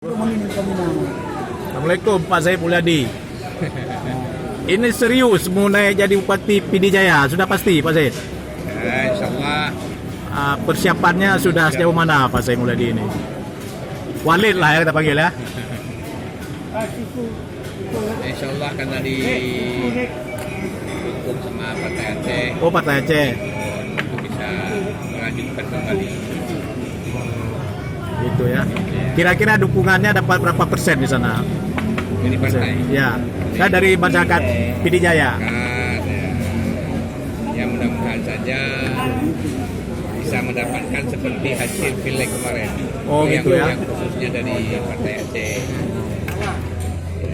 Assalamualaikum Pak Zaid Mulyadi. Ini serius mau naik jadi Bupati PD Jaya, sudah pasti Pak Zaid? InsyaAllah. Persiapannya sudah sejauh mana Pak Zaid Mulyadi ini? Walid lah ya kita panggil ya. InsyaAllah karena didukung sama Partai Aceh, Oh Partai Aceh. itu bisa melanjutkan kembali. Gitu ya. Kira-kira dukungannya dapat berapa persen di sana? Jadi partai. Ya. Saya dari masyarakat PD Jaya. Ya mudah-mudahan saja bisa mendapatkan seperti hasil pileg kemarin. Oh, gitu ya. Yang khususnya dari Partai Aceh.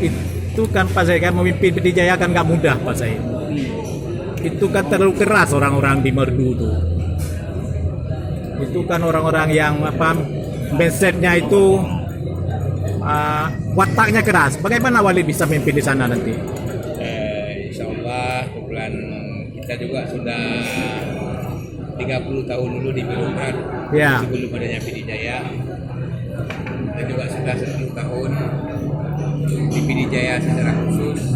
Itu kan Pak Zaid kan memimpin PD Jaya kan nggak mudah Pak Zaid. Itu kan terlalu keras orang-orang di Merdu tuh. Itu kan orang-orang yang mindsetnya itu wataknya keras. Bagaimana Walid bisa memimpin di sana nanti? InsyaAllah kebetulan kita juga sudah 30 tahun dulu di birokrat Ya. sebelum adanya PD Jaya. Kita juga sudah 10 tahun di PD Jaya secara khusus,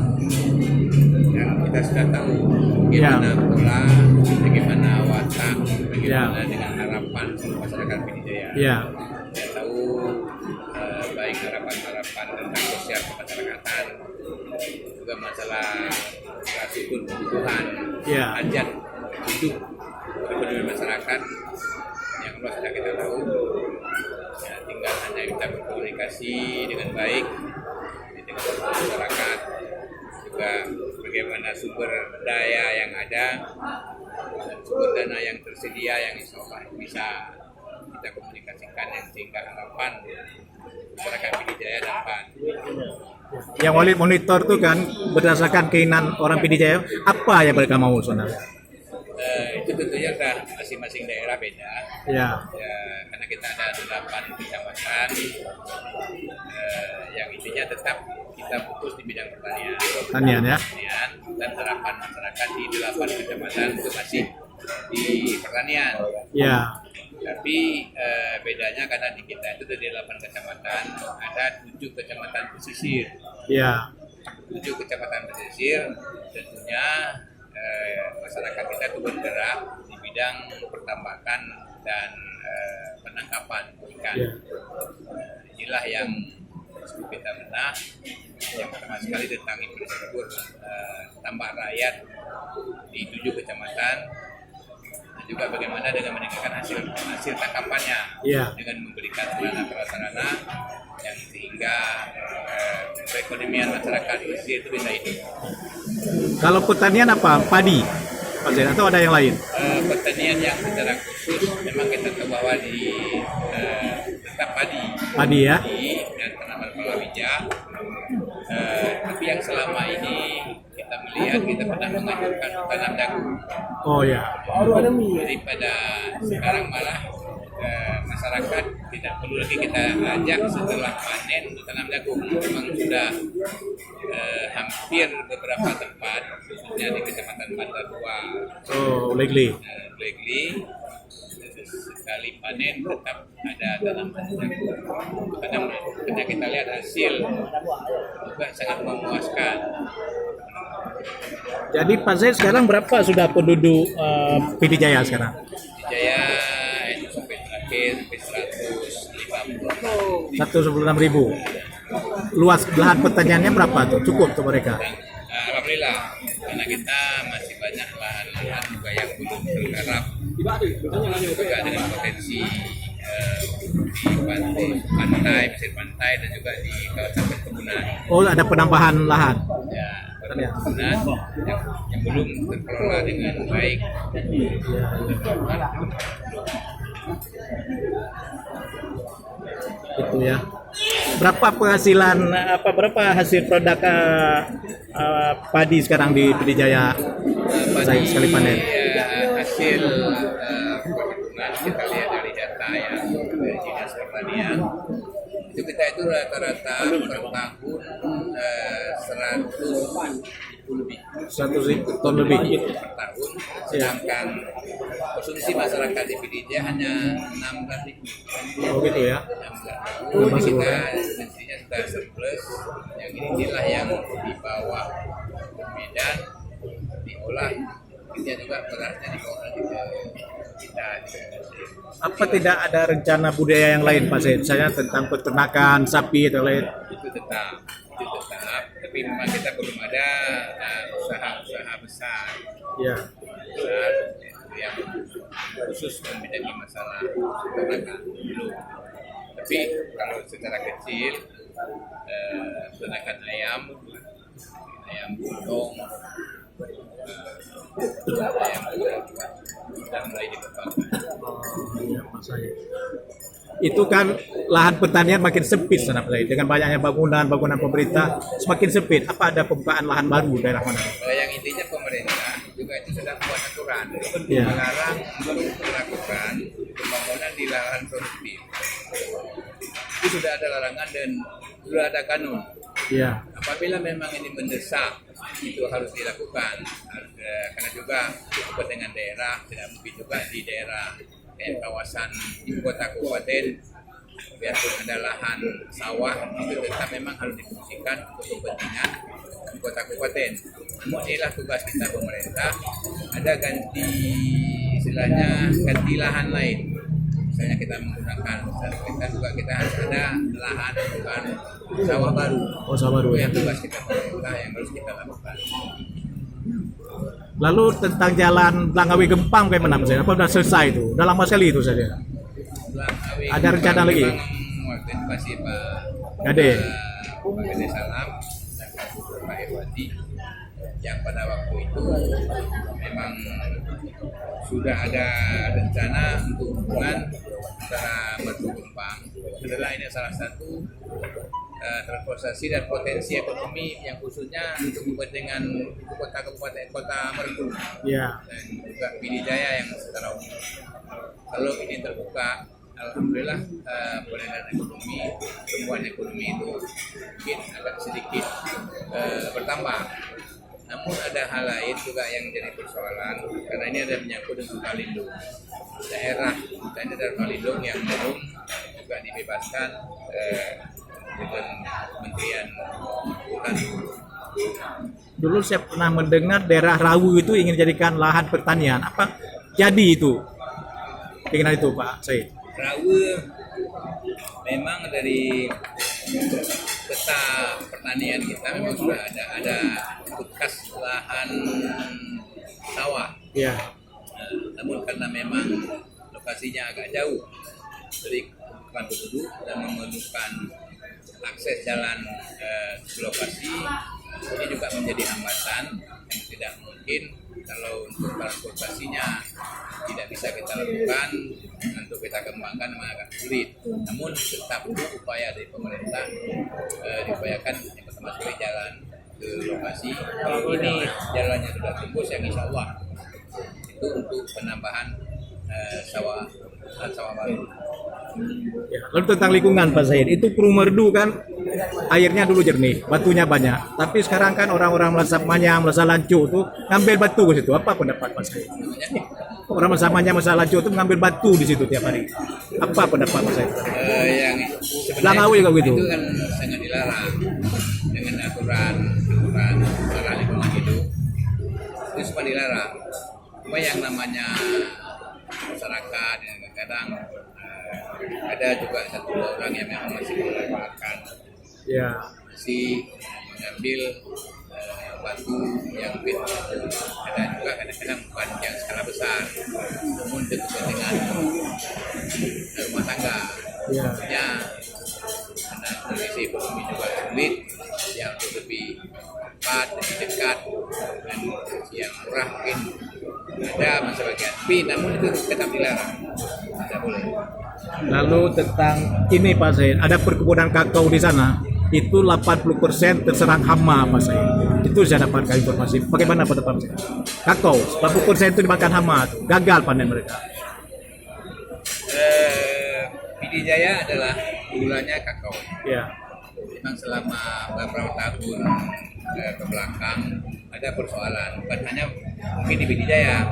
dan kita sudah tahu bagaimana pola, bagaimana watak, bagaimana dengan harapan masyarakat PD Jaya. Ya. Kita tahu baik harapan-harapan tentang sosial kemasyarakatan, juga masalah infrastruktur kebutuhan, Ya. hajat hidup perekonomian masyarakat yang luas sudah kita tahu. Ya, tinggal hanya kita berkomunikasi dengan baik dengan masyarakat, juga bagaimana sumber daya yang ada dan sumber dana yang tersedia yang insya Allah bisa kita komunikasikan, yang sehingga harapan masyarakat PD Jaya dapat. Yang Walid monitor tuh kan berdasarkan keinginan orang PD Jaya, apa yang mereka mau sebenarnya? Itu tentunya sudah masing-masing daerah beda. Ya. Ya, karena kita ada 8 kecamatan yang intinya tetap kita fokus di bidang pertanian. Pertanian ya. Pertanian dan harapan masyarakat di 8 kecamatan itu masih di pertanian. Ya. Tapi bedanya karena di kita itu dari 8 kecamatan ada 7 kecamatan pesisir. Ya. 7 kecamatan pesisir tentunya masyarakat kita itu bergerak di bidang pertambakan dan penangkapan ikan. Ya. Inilah yang kita bedah. Yang pertama sekali tentang infrastruktur tambak rakyat di 7 kecamatan, dan juga bagaimana dengan meningkatkan hasil tangkapannya, Ya. dengan memberikan sarana-prasarana yang sehingga perekonomian masyarakat pesisir itu bisa hidup. Kalau pertanian apa? Padi, Pak Zaid, atau ada yang lain? Pertanian yang secara khusus memang kita tahu bahwa di tetap padi Padi ya. dan tanaman palawija. Tapi yang selama ini kita melihat kita pernah mengajukan tanam jagung. Oh ya. Jadi pada sekarang malah masyarakat tidak perlu lagi kita ajak setelah panen untuk tanam jagung. Memang sudah hampir beberapa tempat, khususnya di Kecamatan Bandar Dua, Oh, Legli. Legli, sekali panen tetap ada tanaman jagung. Karena kita lihat hasil juga sangat memuaskan. Jadi Pak Zaid sekarang berapa sudah penduduk PD Jaya sekarang? Jaya itu sampai terakhir sampai 196.000. Luas lahan pertaniannya berapa tuh? Cukup untuk mereka? Alhamdulillah, karena kita masih banyak lahan-lahan juga yang belum tergarap, juga dengan potensi di pantai, pesisir pantai, dan juga di kawasan perkebunan. Oh, ada penambahan lahan. Ya, perkebunan yang belum terkelola dengan baik. Gitu ya. Berapa penghasilan berapa hasil produk padi sekarang di PD Jaya? Saya sekali panen. Hasil perkebunan kita lihat dari data ya dari dinas pertanian, itu kita itu rata-rata per tahun 100 ton lebih per tahun. sedangkan konsumsi masyarakat di Pidijaya hanya 16.000. Oh gitu ya. 16.000. Masih Kita kurang. mestinya sudah surplus. Yang inilah yang dibawa ke Medan, diolah. Kita juga berasnya dibawa lagi ke kita. Apa tidak ada rencana budaya yang lain Pak Said? Misalnya tentang peternakan sapi atau lain? Itu tetap, tapi memang kita belum ada usaha-usaha besar. Ya. Besar yang khusus membidangi masalah peternakan belum. Tapi kalau secara kecil peternakan ayam potong, ayam juga sudah mulai dikembangkan. Iya, Pak Said. Itu kan lahan pertanian makin sempit sana Pak Said. Dengan banyaknya bangunan pemerintah semakin sempit. Apa ada pembukaan lahan baru daerah mana? Yang intinya pemerintah juga itu sudah membuat aturan Ya. melarang untuk melakukan pembangunan di lahan produktif. Itu sudah ada larangan dan sudah ada kanun. Ya. Apabila memang ini mendesak, itu harus dilakukan. Karena juga kepentingan daerah, tidak mungkin juga di daerah kayak kawasan ibu kota kabupaten, biarpun ada lahan sawah, itu tetap memang harus difungsikan untuk kepentingan ibu kota kabupaten. Namun inilah tugas kita pemerintah, ada ganti istilahnya ganti lahan lain. Misalnya kita menggunakan, kita harus ada lahan bukan sawah baru. Oh, sawah baru Itu ya. yang tugas kita pemerintah yang harus kita lakukan. Lalu tentang jalan Langkawi Gempang kayak mana Pak Said? Apa sudah selesai itu? Udah lama sekali itu saja. Ada rencana lagi? Waktu itu masih Pak Gade. Pak Gede Salam dan Pak Irwadi yang pada waktu itu memang sudah ada rencana untuk hubungan antara Batu Gempang adalah ini salah satu transportasi dan potensi ekonomi yang khususnya untuk kepentingan kota kabupaten kota Merdu Ya. dan juga Pidijaya yang secara umum. Kalau ini terbuka, alhamdulillah peredaran ekonomi, pertumbuhan ekonomi itu mungkin agak sedikit bertambah. Namun ada hal lain juga yang menjadi persoalan karena ini ada menyangkut dengan Palindung. Daerah kita ini adalah Palindung yang belum juga dibebaskan dengan Kementerian Hutan. Dulu saya pernah mendengar daerah Rawu itu ingin dijadikan lahan pertanian. Apa jadi itu? Keinginan itu Pak Said? Rawa memang dari peta pertanian kita memang sudah ada bekas lahan sawah. Ya. Namun karena memang lokasinya agak jauh dari permukaan penduduk dan memerlukan akses jalan ke lokasi, ini juga menjadi hambatan yang tidak mungkin kalau untuk transportasinya tidak bisa kita lakukan, untuk kita kembangkan memang agak sulit. Namun tetap upaya dari pemerintah diupayakan yang pertama sekali jalan ke lokasi. Kalau ini jalannya sudah tembus yang insya Allah itu untuk penambahan sawah baru. Ya. Lalu tentang lingkungan Pak Said, itu Purwomerdu kan airnya dulu jernih, batunya banyak. Tapi sekarang kan orang-orang merasa Manyang, merasa Lanco tuh ngambil batu ke situ. Apa pendapat Pak Said? Orang merasa Manyang, merasa Lanco tuh ngambil batu di situ tiap hari. Apa pendapat Pak Said? Yang Langkawi juga begitu. Itu kan sangat dilarang dengan aturan lingkungan hidup. Itu semua dilarang. Cuma yang namanya masyarakat yang kadang ada juga satu dua orang yang memang masih memanfaatkan, masih mengambil batu yang fit. Ada juga kadang-kadang bukan yang skala besar, namun untuk kepentingan rumah tangga. Maksudnya karena kondisi ekonomi juga sulit, yang lebih cepat, lebih dekat dan yang murah mungkin ada sebagian, tapi namun itu tetap dilarang, tidak boleh. Lalu tentang ini Pak Said, ada perkebunan kakao di sana, itu 80% terserang hama Pak Said. Itu saya dapatkan informasi. Bagaimana pendapat Pak Said? Kakao, 80% itu dimakan hama, gagal panen mereka. Pidijaya adalah ulurannya kakao. Ya. Memang selama beberapa tahun ke belakang ada persoalan, bukan hanya mungkin di Pidijaya,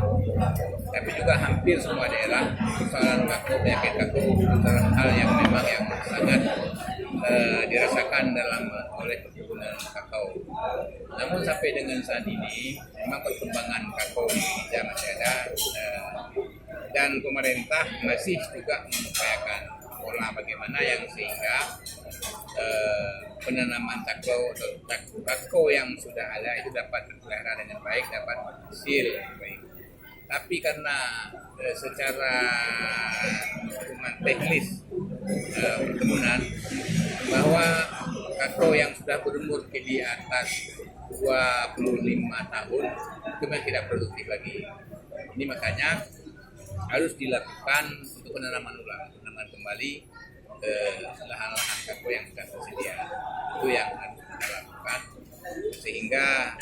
tapi juga hampir semua daerah persoalan kakao, penyakit kakao adalah hal yang memang yang sangat dirasakan oleh perkebunan kakao. Namun sampai dengan saat ini memang perkembangan kakao di Indonesia masih ada, dan pemerintah masih juga mengupayakan pola bagaimana yang sehingga penanaman kakao yang sudah ada itu dapat terpelihara dengan baik, dapat hasil dengan baik. Tapi karena secara teknis perkebunan bahwa kakao yang sudah berumur di atas 25 tahun itu memang tidak produktif lagi. Ini makanya harus dilakukan untuk penanaman ulang, penanaman kembali lahan-lahan kakao yang sudah tersedia. Itu yang harus kita lakukan sehingga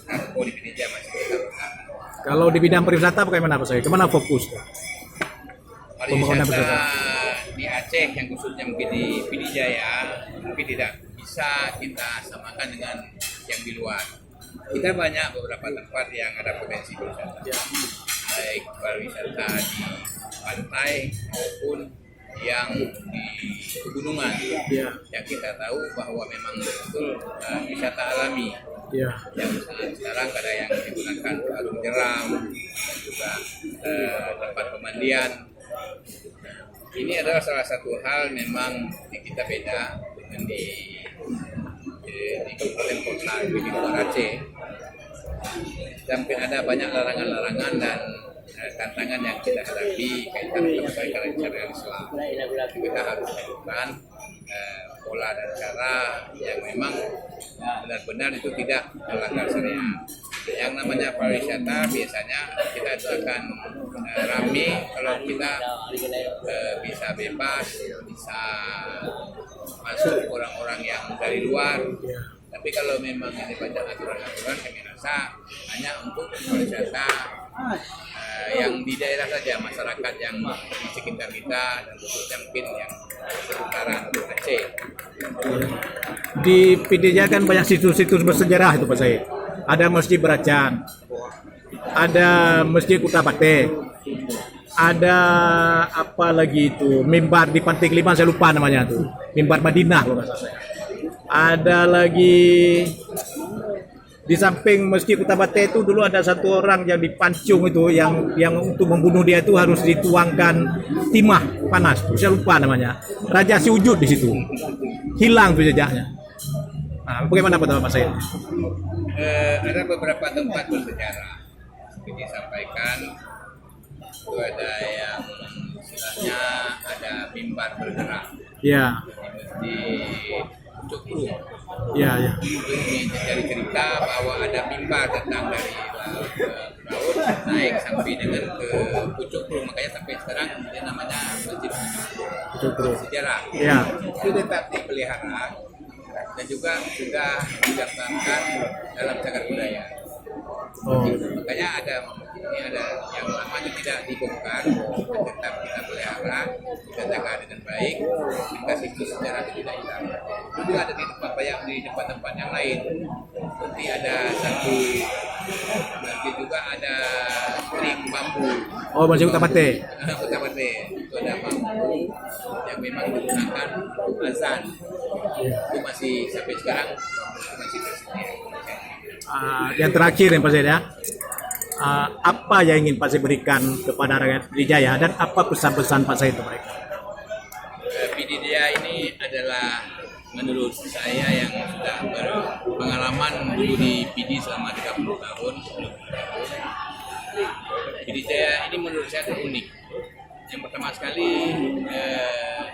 kakao di Indonesia masih tetap bertahan. Kalau di bidang pariwisata bagaimana Pak Said? Kemana fokus? Pariwisata di Aceh yang khususnya mungkin di Pidijaya mungkin tidak bisa kita samakan dengan yang di luar. Kita banyak beberapa tempat yang ada potensi pariwisata, baik pariwisata di pantai maupun yang di pegunungan. Yang kita tahu bahwa memang betul wisata alami. Yang sekarang ada yang digunakan arung jeram dan juga tempat pemandian. Ini adalah salah satu hal memang di kita beda dengan di kabupaten kota di luar Aceh. Sampai ada banyak larangan-larangan dan tantangan yang kita hadapi kaitan dengan syariat Islam. Kita harus melakukan pola dan cara yang memang benar-benar itu tidak melanggar syariat. Yang namanya pariwisata biasanya kita itu akan rame kalau kita bisa bebas, bisa masuk orang-orang yang dari luar. Tapi kalau memang ini banyak aturan-aturan, kami rasa hanya untuk pariwisata yang di daerah saja, masyarakat yang di sekitar kita dan khususnya mungkin yang seputaran Aceh. Di Pidijaya kan banyak situs-situs bersejarah itu Pak Said. Ada Masjid Beracan, ada Masjid Kutabate, ada apa lagi itu, mimbar di Pantai Keliman, saya lupa namanya tuh, mimbar Madinah kalau nggak salah saya. Ada lagi di samping Masjid Kutabate itu dulu ada satu orang yang dipancung itu, yang untuk membunuh dia itu harus dituangkan timah panas, saya lupa namanya. Raja Siwujud di situ, hilang tuh jejaknya. Nah, bagaimana Pak Said? Ada beberapa tempat bersejarah seperti disampaikan, itu ada yang istilahnya ada mimbar bergerak di Cukru. Ini dari cerita bahwa ada mimbar datang dari laut naik sampai dengan ke Pucukru, makanya sampai sekarang dia namanya Masjid Pucukru. Sejarah. Itu tetap dipelihara dan juga sudah didaftarkan dalam cagar budaya. Makanya ada yang lama itu tidak dibongkar, tetap kita pelihara, kita jaga dengan baik, kita situs sejarah itu tidak hilang. Itu juga ada di tempat-tempat yang lain. Seperti ada satu, nanti juga ada string bambu. Oh, Masjid Kutabate. Kutabate itu ada bambu yang memang digunakan untuk azan. Itu masih sampai sekarang masih tersedia. Yang terakhir ya Pak Said ya, apa yang ingin Pak Said berikan kepada rakyat Pidijaya dan apa pesan-pesan Pak Said untuk mereka? Pidijaya ini adalah menurut saya yang sudah berpengalaman dulu di PD selama 30 tahun. Pidijaya ini menurut saya unik. Yang pertama sekali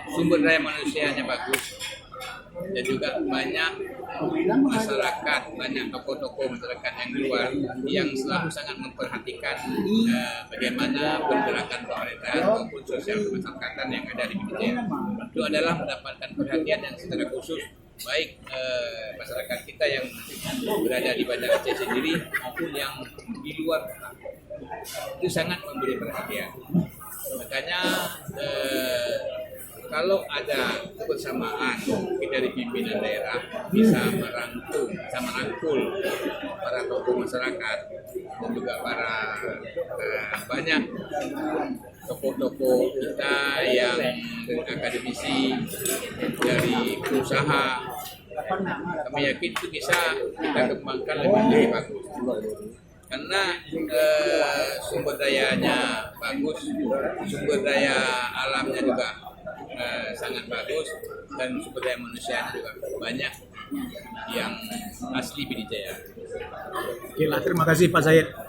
sumber daya manusianya bagus. Dan juga banyak masyarakat, banyak tokoh-tokoh masyarakat yang di luar yang selalu sangat memperhatikan bagaimana pergerakan pemerintahan maupun sosial kemasyarakatan yang ada di Pidijaya. Itu adalah mendapatkan perhatian yang secara khusus baik masyarakat kita yang berada di Banda Aceh sendiri maupun yang di luar kota. Itu sangat memberi perhatian. Makanya kalau ada kebersamaan kita di pimpinan daerah bisa merangkul para tokoh masyarakat dan juga para banyak tokoh-tokoh kita yang akademisi dari pengusaha. Kami yakin itu bisa kita kembangkan lebih bagus karena sumber dayanya bagus, sumber daya alamnya juga sangat bagus, dan sumber daya manusianya juga banyak yang asli Pidijaya. Oke lah, terima kasih Pak Said.